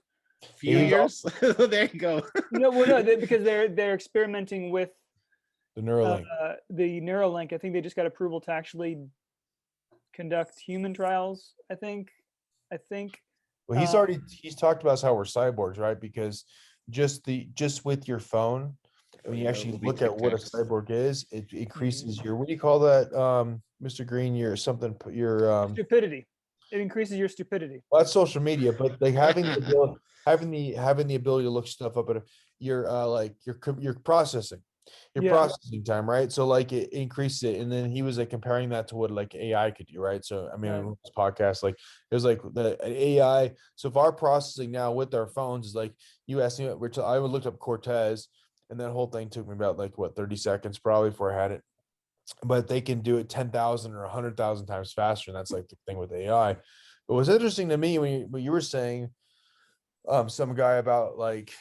Few years? There you go. No, because they're experimenting with the Neuralink. The Neuralink. I think they just got approval to actually conduct human trials. I think. Well, he's talked about how we're cyborgs, right? Because just with your phone, when you actually look at what a cyborg is, it increases your, what do you call that, Mr. Green? Your stupidity. It increases your stupidity. Well, that's social media, but like having the ability to look stuff up at your processing time, right? So like it increases it, and then he was like comparing that to what like AI could do, right? So I mean, this podcast, like it was like the AI. So if our processing now with our phones is like, you asked me, I looked up Cortez, and that whole thing took me about 30 seconds probably before I had it. But they can do it 10,000 or 100,000 times faster, and that's like the thing with AI. But what's interesting to me when you were saying, some guy about like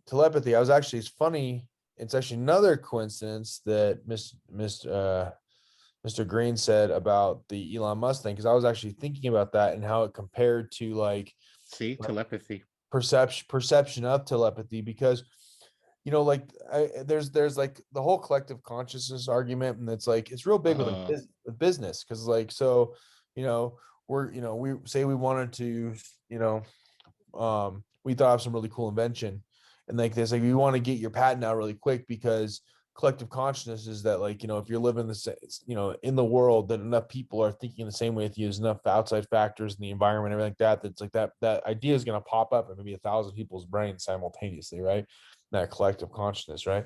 telepathy, it's funny. It's actually another coincidence that Mr. Green said about the Elon Musk thing, because I was actually thinking about that and how it compared to telepathy, perception of telepathy, because there's like the whole collective consciousness argument, and it's like it's real big with business, because we say we wanted to we thought of some really cool invention, and like this, like we want to get your patent out really quick, because collective consciousness is that if you're living in the world, that enough people are thinking the same way with you, there's enough outside factors in the environment, everything like that, that's like that idea is going to pop up in maybe 1,000 people's brains simultaneously, right? That collective consciousness, right?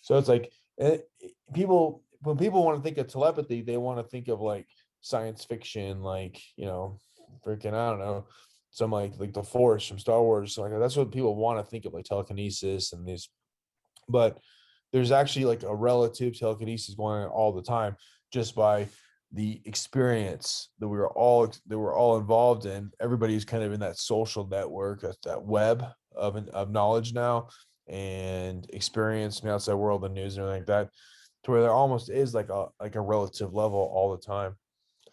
So it's like when people want to think of telepathy, they want to think of like science fiction, freaking, I don't know, some like the Force from Star Wars. Like that's what people want to think of, like telekinesis and these. But there's actually like a relative telekinesis going on all the time, just by the experience that we were all involved in. Everybody's kind of in that social network, that web of knowledge now, and experience from the outside world, the news and everything like that, to where there almost is like a relative level all the time.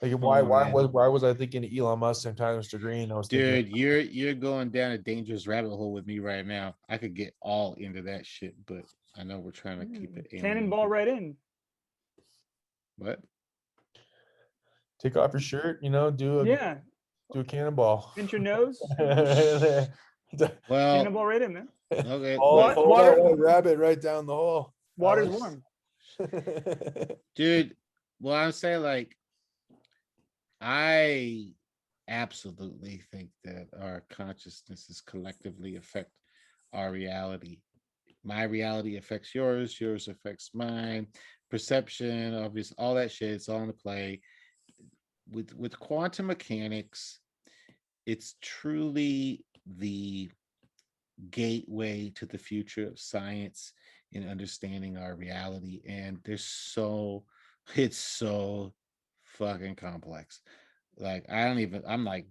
Like why Oh man, why was I thinking Elon Musk sometimes Mr. Green? I was thinking, dude, you're going down a dangerous rabbit hole with me right now. I could get all into that shit, but I know we're trying to keep it alien. Cannonball right in. What? take off your shirt, do a cannonball. Pinch your nose. Well, Cannonball right in, man. okay, Fall Water- that rabbit right down the hole. Water's Alex. warm. dude. Well, I'm saying, like, I absolutely think that our consciousnesses collectively affect our reality. My reality affects yours, yours affects mine. Perception, obvious, all that shit, it's all in the play. With quantum mechanics, it's truly the gateway to the future of science in understanding our reality. And it's so fucking complex. Like, I'm like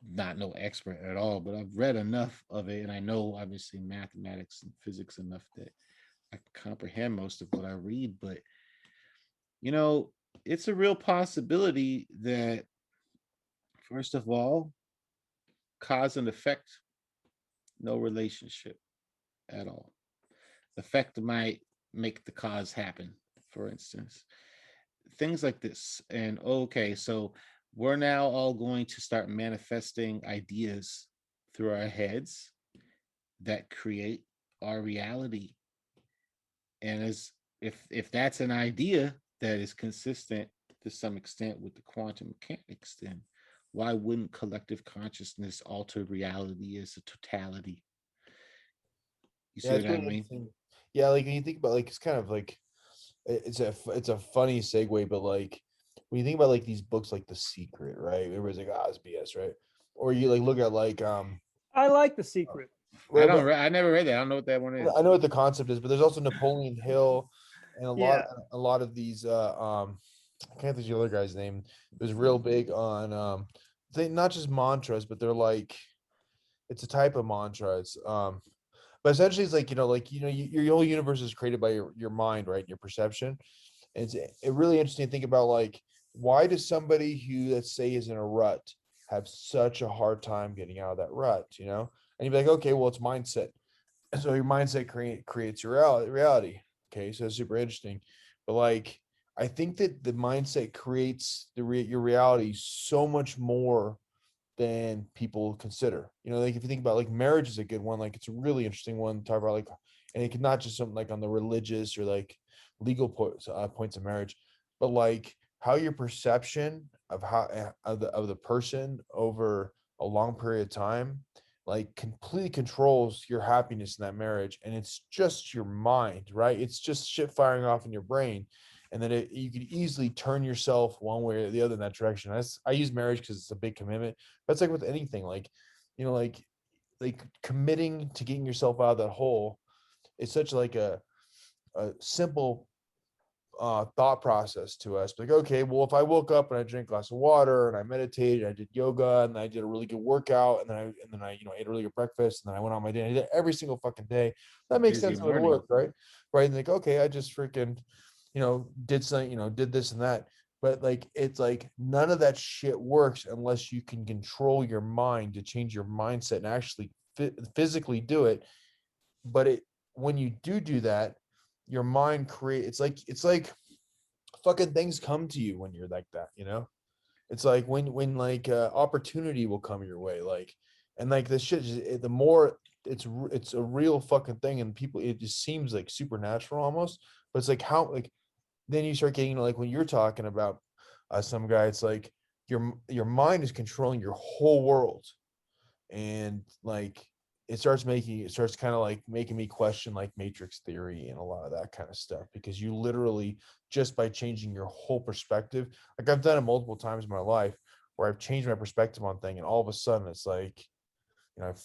not no expert at all, but I've read enough of it, and I know obviously mathematics and physics enough that I can comprehend most of what I read. But it's a real possibility that, first of all, cause and effect, no relationship at all. Effect might make the cause happen, for instance. Things like this. And okay, so we're now all going to start manifesting ideas through our heads that create our reality. And if that's an idea that is consistent to some extent with the quantum mechanics, then why wouldn't collective consciousness alter reality as a totality? You see Yeah, it's what I really mean? interesting. Yeah, like when you think about, like, it's kind of like it's a funny segue, but like when you think about like these books like The Secret, right? Everybody's like, it's BS, right? Or you like look at like I like The Secret. I right, don't. but I never read that. I don't know what that one is. I know what the concept is, but there's also Napoleon Hill and Yeah. a lot of these I can't think of the other guy's name. It was real big on they not just mantras, but they're like it's a type of mantra. It's but essentially it's like your whole universe is created by your mind, right? Your perception. And it's really interesting to think about, like, why does somebody who, let's say, is in a rut have such a hard time getting out of that rut, and you'd be like, okay, well, it's mindset. So your mindset creates your reality. Okay, so it's super interesting. But like, I think that the mindset creates your reality so much more than people consider. Like if you think about, like, marriage is a good one. Like it's a really interesting one to talk about, like, and it could not just something like on the religious or like legal points of marriage, but like how your perception of how of the person over a long period of time like completely controls your happiness in that marriage. And it's just your mind, right? It's just shit firing off in your brain. And then you could easily turn yourself one way or the other in that direction. I use marriage because it's a big commitment, but it's like with anything, like, like committing to getting yourself out of that hole. It's such like a simple thought process to us. Like, okay, well, if I woke up and I drank a glass of water and I meditated, I did yoga, and I did a really good workout, and then I ate a really good breakfast, and then I went on my day. I did it every single fucking day. That makes Busy sense when it morning. worked, right? Right. And like, okay, I just freaking, did something, did this and that. But like, it's like none of that shit works unless you can control your mind to change your mindset and actually physically do it. But when you do that, your mind it's like fucking things come to you when you're like that. It's like when like opportunity will come your way, like, and like this shit the more it's a real fucking thing, and people, it just seems like supernatural almost. But it's like how, like, then you start getting, like, when you're talking about some guy, it's like your mind is controlling your whole world. And like it starts kind of like making me question like matrix theory and a lot of that kind of stuff, because you literally, just by changing your whole perspective, like I've done it multiple times in my life where I've changed my perspective on thing, and all of a sudden it's like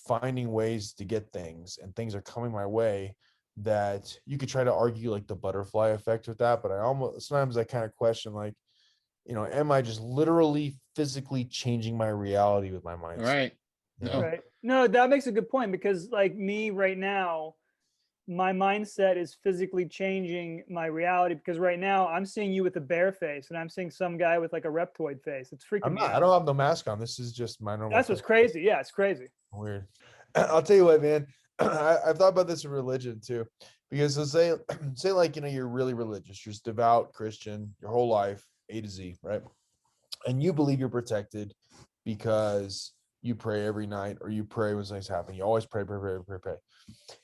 finding ways to get things, and things are coming my way, that you could try to argue like the butterfly effect with that. But sometimes I kind of question, like, am I just literally physically changing my reality with my mindset? Right. No. Right. No, that makes a good point, because like me right now, my mindset is physically changing my reality, because right now I'm seeing you with a bear face and I'm seeing some guy with like a reptoid face. It's freaking me I out. don't have no mask on. This is just my normal That's what's face. crazy. Yeah, it's crazy. Weird. I'll tell you what, man. I've thought about this in religion too, because let's say like, you're really religious, you're just devout Christian your whole life, A to Z, right? And you believe you're protected because you pray every night, or you pray when something's happening. You always pray, pray, pray, pray, pray.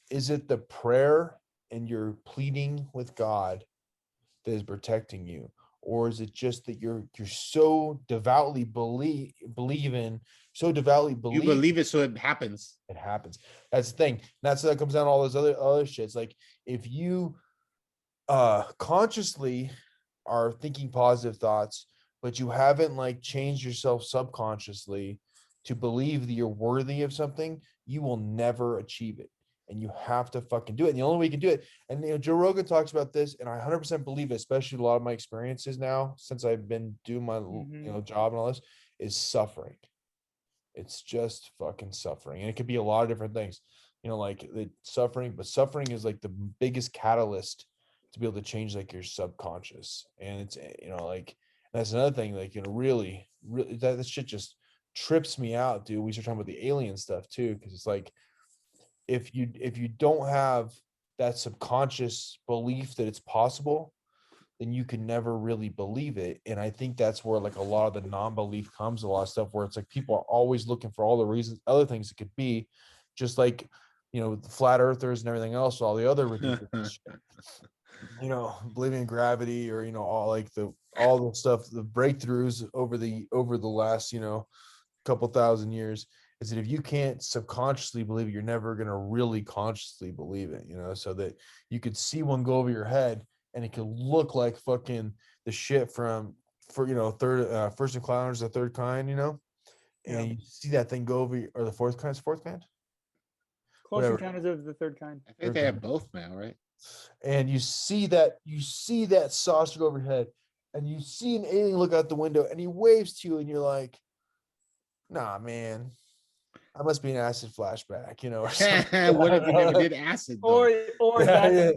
Is it the prayer and you're pleading with God that is protecting you? Or is it just that you're so devoutly believe You believe it, so it happens. it happens? That's the thing. That's that comes down to all those other shits. Like, if you consciously are thinking positive thoughts, but you haven't like changed yourself subconsciously to believe that you're worthy of something, you will never achieve it. And you have to fucking do it. And the only way you can do it, and Joe Rogan talks about this, and I 100% believe it, especially a lot of my experiences now since I've been doing my job and all this, is suffering. It's just fucking suffering. And it could be a lot of different things, like the suffering, but suffering is like the biggest catalyst to be able to change like your subconscious. And it's, like, that's another thing, like, really, really, that shit just trips me out, dude. We start talking about the alien stuff too, because it's like, if you don't have that subconscious belief that it's possible, then you can never really believe it. And I think that's where like a lot of the non-belief comes, a lot of stuff where it's like people are always looking for all the reasons, other things it could be, just like, the flat earthers and everything else, all the other ridiculous believing in gravity, or all the stuff, the breakthroughs over the last couple thousand years, is that if you can't subconsciously believe it, you're never going to really consciously believe it, so that you could see one go over your head and it could look like fucking the shit First Encounters of the Third Kind, and you see that thing go over or the fourth kind, Close whatever. Encounters of the Third Kind. I think they have both now, right? And you see that saucer go over your head, and you see an alien look out the window, and he waves to you, and you're like, nah, man, I must be an acid flashback, or something. What if you never did acid though? Or Yeah.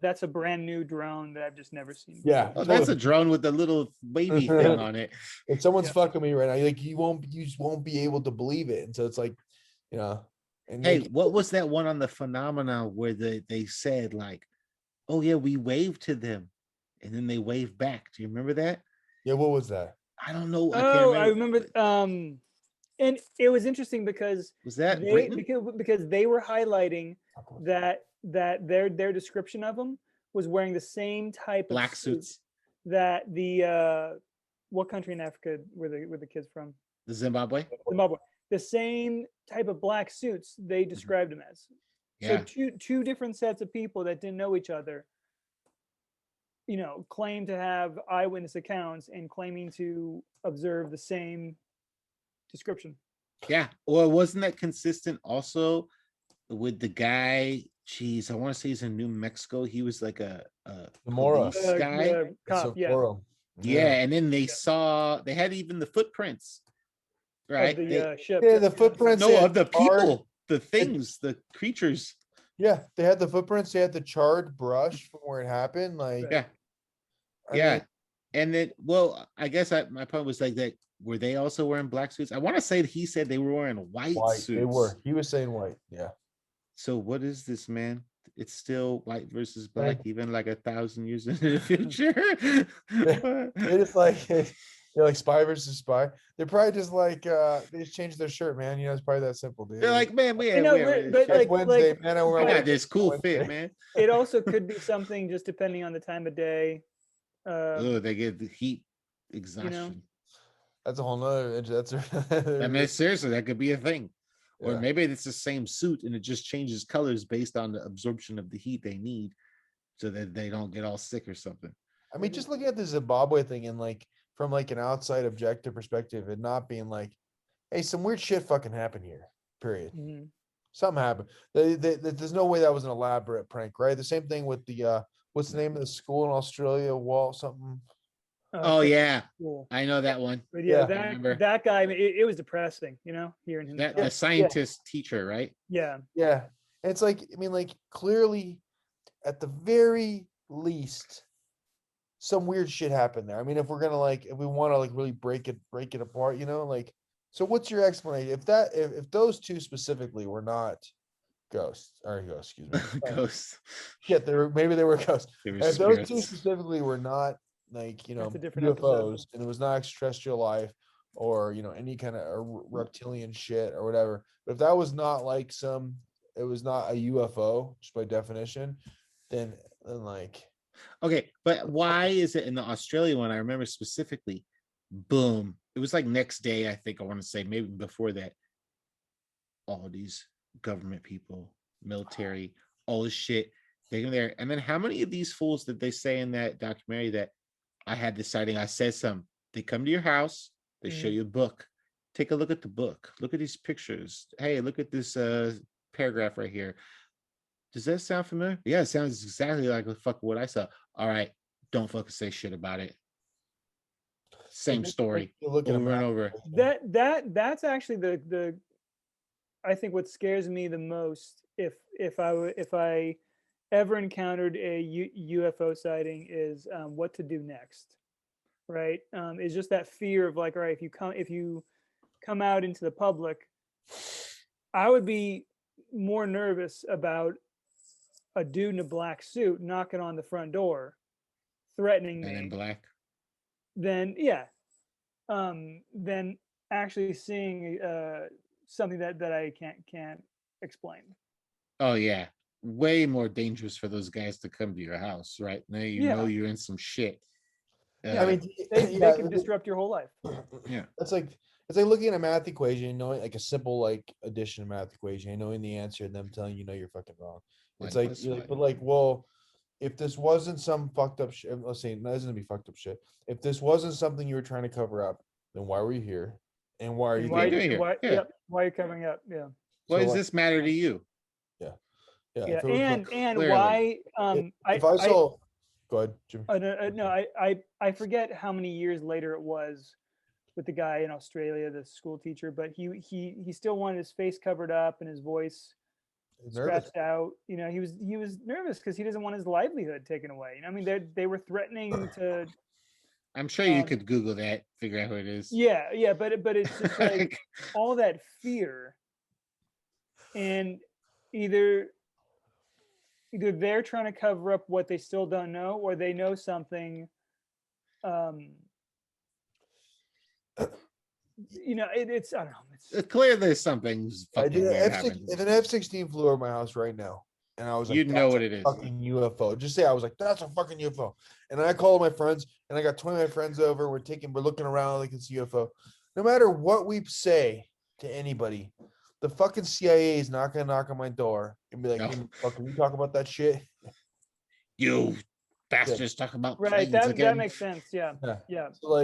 that's a brand new drone that I've just never seen. Yeah. Oh, that's a drone with a little wavy thing on it. If someone's fucking me right now, like, you just won't be able to believe it. And so it's like, and Hey, what was that one on the phenomena where they said like, oh yeah, we waved to them, and then they waved back? Do you remember that? yeah, what was that? I don't know. I remember. And it was interesting because Was that because they were highlighting that their description of them was wearing the same type black of suits that the what country in Africa were the kids from? the Zimbabwe. The same type of black suits they described them as. Yeah. So two different sets of people that didn't know each other, claim to have eyewitness accounts and claiming to observe the same description. Yeah. Or wasn't that consistent also with the guy? Geez, I want to say he's in New Mexico. He was like a police guy. Cop, Yeah, and then they had even the footprints, right? Of the ship. Yeah, the footprints. No, of the people, the things, the creatures. Yeah, they had the footprints. They had the charred brush from where it happened. Like, yeah. And then, well, I guess my point was like that. Were they also wearing black suits? I want to say that he said they were wearing white suits. They were. He was saying white. Yeah. So what is this, man? It's still white versus black, even like 1,000 years in the future. They just like, they're like spy versus spy. They're probably just like they just changed their shirt, man. It's probably that simple, dude. They're like, man, it's Wednesday, man. I got this cool fit, man. It also could be something just depending on the time of day. They get the heat exhaustion. That's a whole nother. I mean, seriously, that could be a thing. Yeah. Or maybe it's the same suit and it just changes colors based on the absorption of the heat they need, so that they don't get all sick or something. I mean, just looking at the Zimbabwe thing and like from like an outside objective perspective, and not being like, hey, some weird shit fucking happened here. Period. Mhm. Something happened. There's no way that was an elaborate prank, right? The same thing with the what's the name of the school in Australia? Walt something. Oh yeah, Cool. I know that one. But yeah, Yeah. I remember that guy, I mean, it was depressing, hearing him that talk. the scientist teacher, right? Yeah. Yeah. And it's like, I mean, like clearly at the very least, some weird shit happened there. I mean, if we're gonna if we want to really break it apart, so what's your explanation? If those two specifically were not ghosts, excuse me. Ghosts. Shit, maybe they were ghosts. They were If those two spirits. specifically were not That's a different UFOs episode. and it was not extraterrestrial life or any kind of reptilian shit or whatever, but if that was not it was not a UFO just by definition, then Okay, but why is it in the Australia one? I remember specifically, boom. It was like next day, I think I want to say, maybe before that. All these government people, military, all this shit, they're there. And then how many of these fools did they say in that documentary that I had this sighting? I said some. They come to your house, they show you a book. Take a look at the book. Look at these pictures. Hey, look at this paragraph right here. Does that sound familiar? Yeah, it sounds exactly like the fuck what I saw. All right, don't fucking say shit about it. Same story over and over. That's actually the I think what scares me the most if I ever encountered a UFO sighting is what to do next, right? Is just that fear of like, all right, if you come out into the public, I would be more nervous about a dude in a black suit knocking on the front door, threatening me. And in black. Than actually seeing something that I can't explain. Oh yeah, way more dangerous for those guys to come to your house, right? Now you know you're in some shit. Yeah, I mean, they could disrupt your whole life. Yeah, it's like looking at a math equation, knowing like a simple addition math equation, and knowing the answer, and them telling you're fucking wrong. It's well, if this wasn't some fucked up shit, let's say that doesn't be fucked up shit. If this wasn't something you were trying to cover up, then why were you here? And why are you doing here? Why are you covering up? Yeah. Why does this matter to you? Yeah. And clearly. why if I saw go ahead, Jimmy. No, I forget how many years later it was with the guy in Australia, the school teacher, but he still wanted his face covered up and his voice scratched out. He was nervous because he doesn't want his livelihood taken away. I mean, they were threatening to. I'm sure you could Google that, figure out who it is. Yeah, but it's just like all that fear, and either they're trying to cover up what they still don't know, or they know something. It's I don't know. It's clear there's something fucking weird happening. If an F-16 flew over my house right now, and I was like, you'd know what it is. Fucking UFO. Just say I was like, that's a fucking UFO. And I called my friends, and I got 20 of my friends over. We're looking around like it's UFO. No matter what we say to anybody, the fucking CIA is not gonna knock on my door and be like, "Hey, fuck, can we talk about that shit?" You bastards talk about right. That makes sense. Yeah. So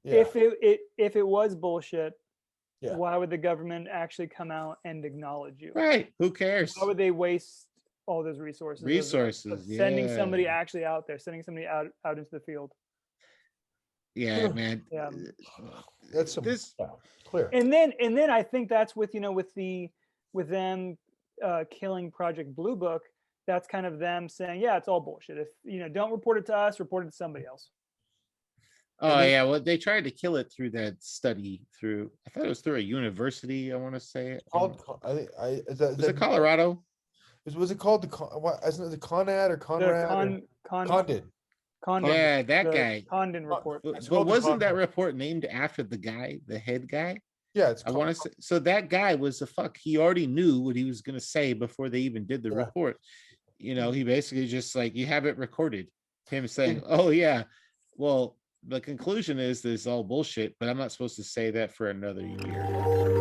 if it was bullshit, why would the government actually come out and acknowledge you? Right. Who cares? Why would they waste all those resources? Of sending somebody actually out there, sending somebody out into the field. Yeah, man. Yeah. That's clear. And then I think that's with with them killing Project Blue Book. That's kind of them saying, yeah, it's all bullshit. If don't report it to us, report it to somebody else. Oh yeah, well they tried to kill it through that study. I thought it was through a university. I want to say it. Was it Colorado? Was it called isn't it the Conrad or Conrad? Condon. Yeah, that guy. Condon report. But wasn't that report named after the guy, the head guy? Yeah, I want to say. So that guy was he already knew what he was going to say before they even did the report. He basically just you have it recorded. Him saying, "Oh yeah, well." The conclusion is this all bullshit, but I'm not supposed to say that for another year.